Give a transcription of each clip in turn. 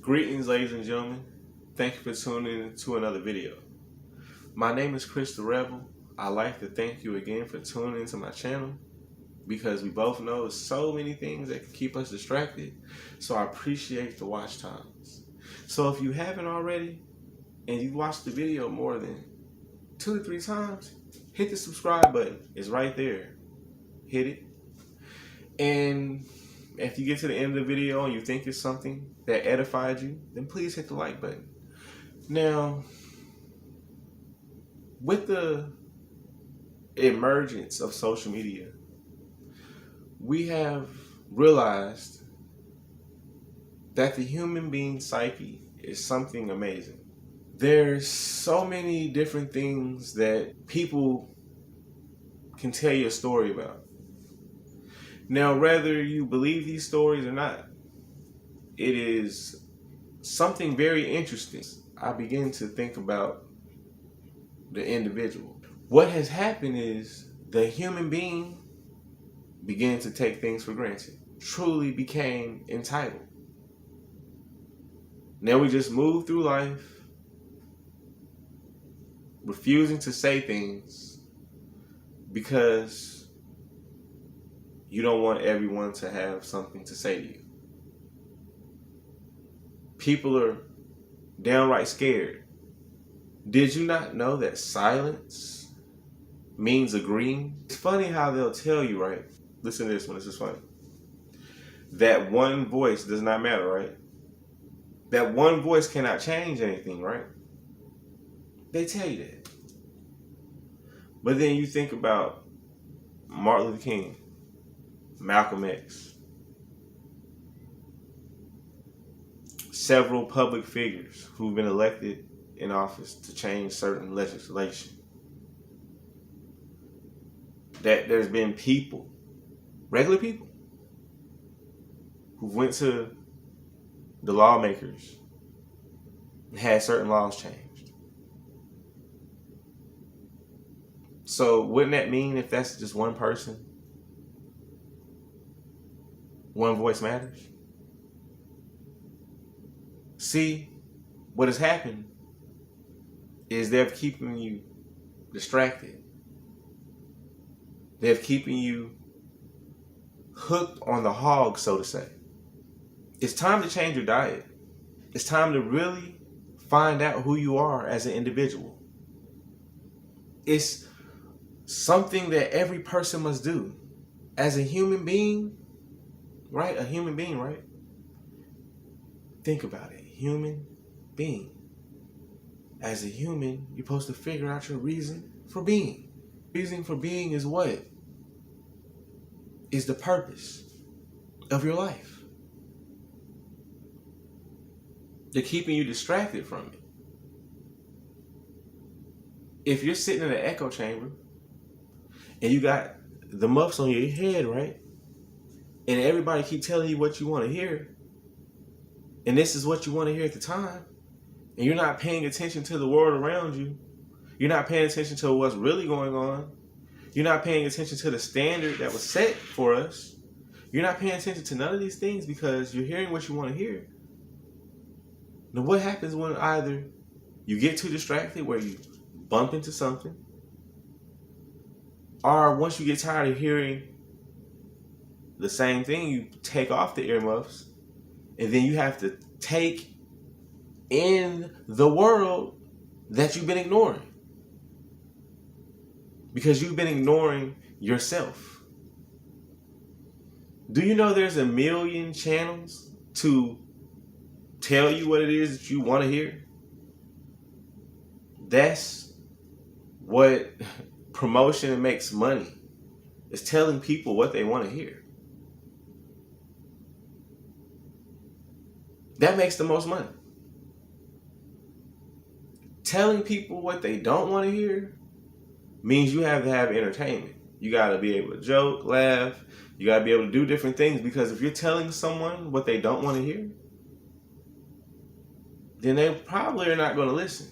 Greetings, ladies and gentlemen. Thank you for tuning in to another video. My name is Chris the Rebel. I'd like to thank you again for tuning into my channel because we both know there's so many things that can keep us distracted. So I appreciate the watch times. So if you haven't already and you've watched the video more than 2 to 3 times, hit the subscribe button. It's right there. Hit it. And if you get to the end of the video and you think it's something that edified you, then please hit the like button. Now, with the emergence of social media, we have realized that the human being psyche is something amazing. There's so many different things that people can tell you a story about. Now, whether you believe these stories or not, it is something very interesting. I begin to think about the individual. What has happened is the human being began to take things for granted, truly became entitled. Now we just move through life refusing to say things because you don't want everyone to have something to say to you. People are downright scared. Did you not know that silence means agreeing? It's funny how they'll tell you, right? Listen to this one, this is funny. That one voice does not matter, right? That one voice cannot change anything, right? They tell you that. But then you think about Martin Luther King, Malcolm X, several public figures who've been elected in office to change certain legislation. That there's been people, regular people, who went to the lawmakers and had certain laws changed. So wouldn't that mean if that's just one person, one voice matters? See, what has happened is they're keeping you distracted. They're keeping you hooked on the hog, so to say. It's time to change your diet. It's time to really find out who you are as an individual. It's something that every person must do. As a human being, right? A human being, right? Think about it. Human being. As a human, you're supposed to figure out your reason for being. Reason for being is what? Is the purpose of your life. They're keeping you distracted from it. If you're sitting in an echo chamber and you got the muffs on your head, right? And everybody keep telling you what you want to hear, and this is what you want to hear at the time, and you're not paying attention to the world around you, you're not paying attention to what's really going on, you're not paying attention to the standard that was set for us, you're not paying attention to none of these things because you're hearing what you want to hear. Now what happens when either you get too distracted where you bump into something, or once you get tired of hearing the same thing, you take off the earmuffs, and then you have to take in the world that you've been ignoring. Because you've been ignoring yourself. Do you know there's 1 million channels to tell you what it is that you want to hear? That's what promotion makes money. It's telling people what they want to hear. That makes the most money. Telling people what they don't want to hear means you have to have entertainment. You got to be able to joke, laugh. You got to be able to do different things, because if you're telling someone what they don't want to hear, then they probably are not going to listen.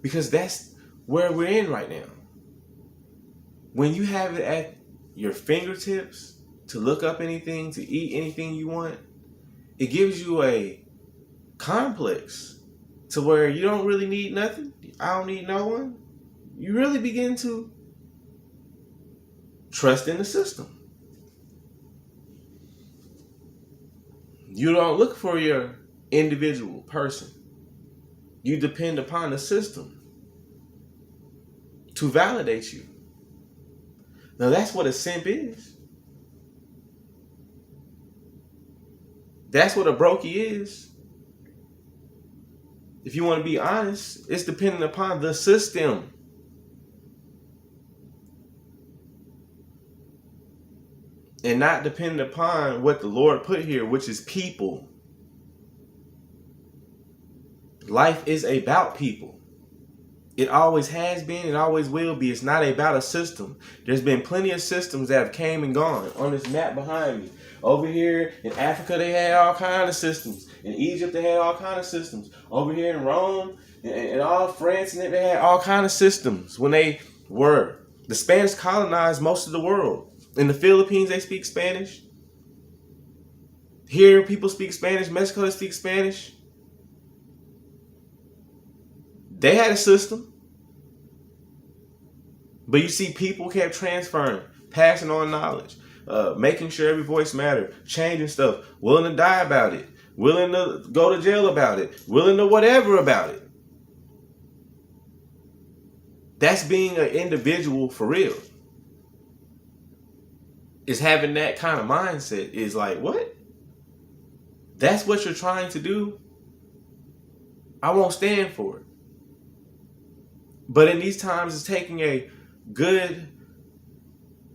Because that's where we're in right now. When you have it at your fingertips to look up anything, to eat anything you want, it gives you a complex to where you don't really need nothing. I don't need no one. You really begin to trust in the system. You don't look for your individual person. You depend upon the system to validate you. Now that's what a simp is. That's what a brokey is. If you want to be honest, it's dependent upon the system. And not dependent upon what the Lord put here, which is people. Life is about people. It always has been, it always will be. It's not about a system. There's been plenty of systems that have came and gone. On this map behind me. Over here in Africa, they had all kinds of systems. In Egypt, they had all kinds of systems. Over here in Rome, and all France, and they had all kinds of systems when they were. The Spanish colonized most of the world. In the Philippines, they speak Spanish. Here, people speak Spanish. Mexico, they speak Spanish. They had a system. But you see, people kept transferring, passing on knowledge, making sure every voice mattered, changing stuff, willing to die about it, willing to go to jail about it, willing to whatever about it. That's being an individual for real. Is having that kind of mindset is like, what? That's what you're trying to do? I won't stand for it. But in these times, it's taking a good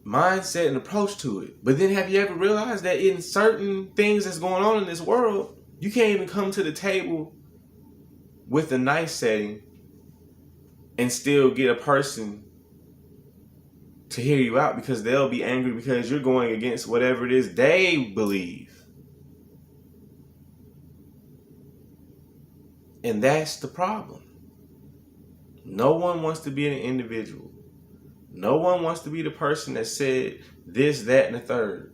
mindset and approach to it. But then have you ever realized that in certain things that's going on in this world, you can't even come to the table with a nice setting and still get a person to hear you out because they'll be angry because you're going against whatever it is they believe. And that's the problem. No one wants to be an individual. No one wants to be the person that said this, that, and the third.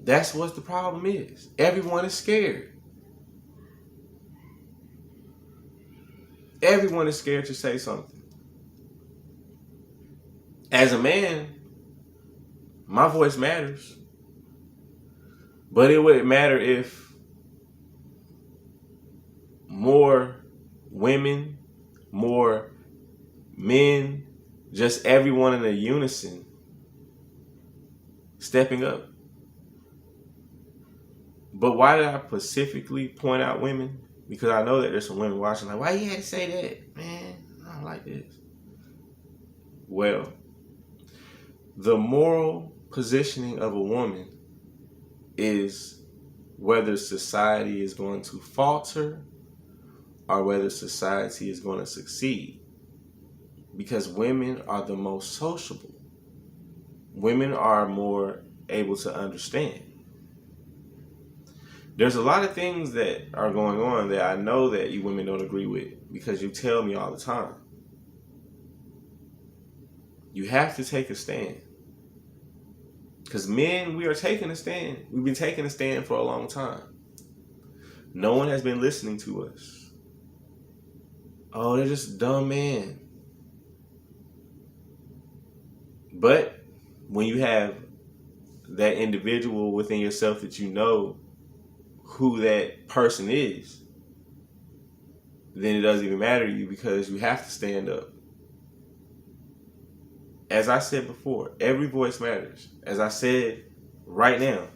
That's what the problem is. Everyone is scared. Everyone is scared to say something. As a man, my voice matters. But it wouldn't matter if more women, more men, just everyone in a unison stepping up. But why did I specifically point out women? Because I know that there's some women watching like, why you had to say that? Man, I don't like this. Well, the moral positioning of a woman is whether society is going to falter or whether society is going to succeed. Because women are the most sociable. Women are more able to understand. There's a lot of things that are going on that I know that you women don't agree with because you tell me all the time. You have to take a stand. Because men, we are taking a stand. We've been taking a stand for a long time. No one has been listening to us. Oh, they're just dumb men. But when you have that individual within yourself that you know who that person is, then it doesn't even matter to you because you have to stand up. As I said before, every voice matters. As I said right now,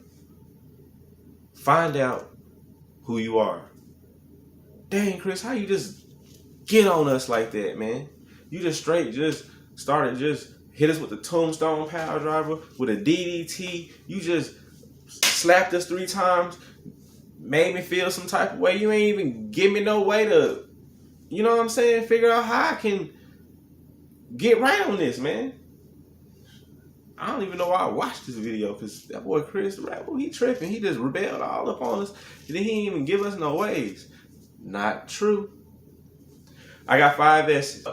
find out who you are. Dang, Chris, how you just get on us like that, man? You just straight just started just hit us with the tombstone power driver, with a DDT. You just slapped us 3 times, made me feel some type of way. You ain't even give me no way to, you know what I'm saying, figure out how I can get right on this, man. I don't even know why I watched this video, because that boy Chris Rebel, he tripping. He just rebelled all up on us. And then he didn't even give us no ways. Not true. I got 5 S's.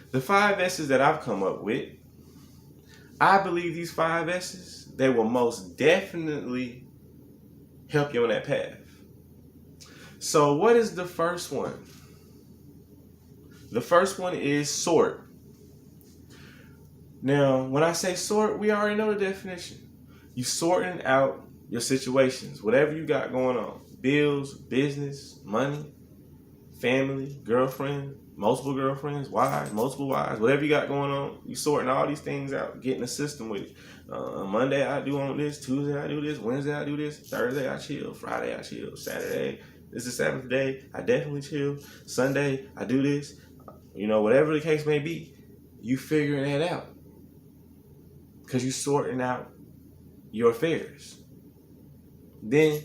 The 5 S's that I've come up with, I believe these 5 S's, they will most definitely help you on that path. So what is the first one? The first one is sort. Now, when I say sort, we already know the definition. You sorting out your situations, whatever you got going on. Bills, business, money, family, girlfriend, multiple girlfriends, wives, multiple wives, whatever you got going on, you sorting all these things out, getting a system with it. Monday I do on this, Tuesday I do this, Wednesday I do this, Thursday I chill, Friday I chill, Saturday, this is the Sabbath day, I definitely chill, Sunday I do this, whatever the case may be, you figuring that out. Because you sorting out your affairs. Then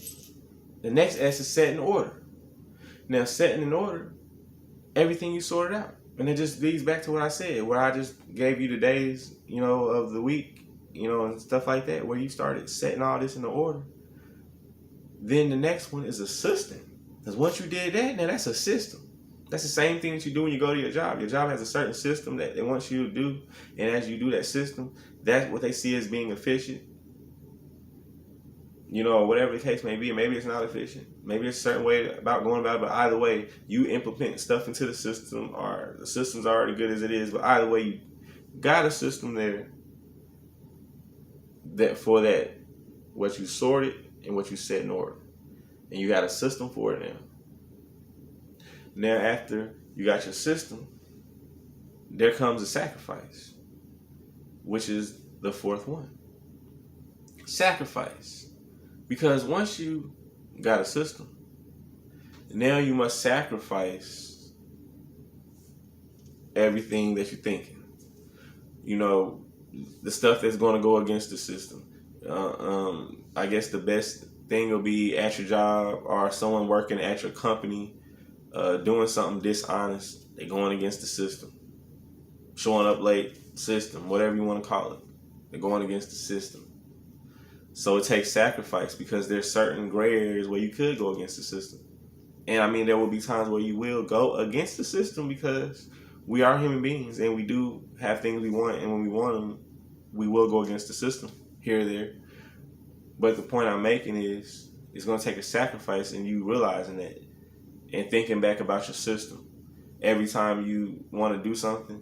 the next S is setting order. Now, setting in order, everything you sorted out. And it just leads back to what I said, where I just gave you the days, of the week, and stuff like that, where you started setting all this into order. Then the next one is a system. Because once you did that, now that's a system. That's the same thing that you do when you go to your job. Your job has a certain system that they want you to do. And as you do that system, that's what they see as being efficient. Whatever the case may be, maybe it's not efficient. Maybe it's a certain way about going about it, but either way, you implement stuff into the system, or the system's already good as it is, but either way, you got a system there that what you sorted and what you set in order. And you got a system for it now. Now, after you got your system, there comes a sacrifice, which is the fourth one. Sacrifice. Because once you got a system, now you must sacrifice everything that you're thinking. The stuff that's going to go against the system. I guess the best thing will be at your job or someone working at your company doing something dishonest. They're going against the system. Showing up late, system, whatever you want to call it. They're going against the system. So it takes sacrifice, because there's certain gray areas where you could go against the system. And I mean, there will be times where you will go against the system, because we are human beings and we do have things we want. And when we want them, we will go against the system here or there. But the point I'm making is it's going to take a sacrifice, and you realizing that and thinking back about your system. Every time you want to do something,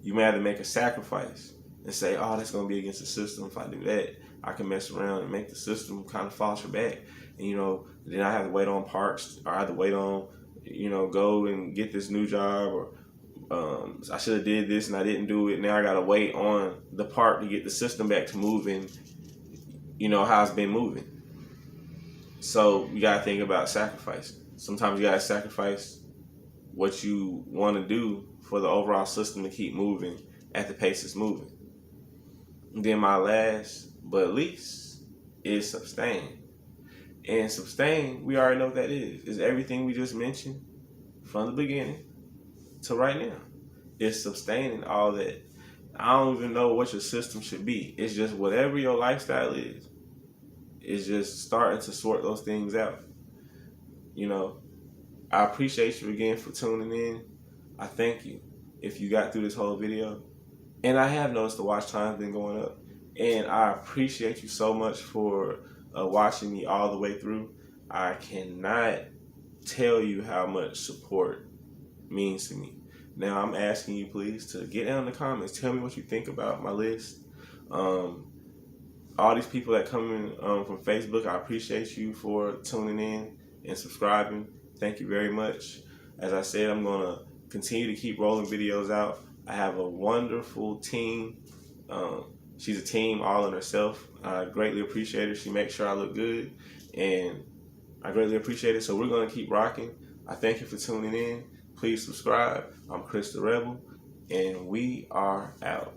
you may have to make a sacrifice and say, oh, that's going to be against the system. If I do that, I can mess around and make the system kind of falter back. And, then I have to wait on parts, or I have to wait on, go and get this new job, or I should have did this and I didn't do it. Now I got to wait on the part to get the system back to moving, how it's been moving. So you got to think about sacrifice. Sometimes you got to sacrifice what you want to do for the overall system to keep moving at the pace it's moving. And then my last but least is sustain. And sustain, we already know what that is. It's everything we just mentioned from the beginning to right now. It's sustaining all that. I don't even know what your system should be. It's just whatever your lifestyle is. It's just starting to sort those things out. I appreciate you again for tuning in. I thank you if you got through this whole video. And I have noticed the watch time's been going up. And I appreciate you so much for watching me all the way through. I cannot tell you how much support means to me. Now, I'm asking you, please, to get down in the comments. Tell me what you think about my list. All these people that come in from Facebook, I appreciate you for tuning in and subscribing. Thank you very much. As I said, I'm going to continue to keep rolling videos out. I have a wonderful team. She's a team all in herself. I greatly appreciate her. She makes sure I look good, and I greatly appreciate it. So we're going to keep rocking. I thank you for tuning in. Please subscribe. I'm Chris the Rebel, and we are out.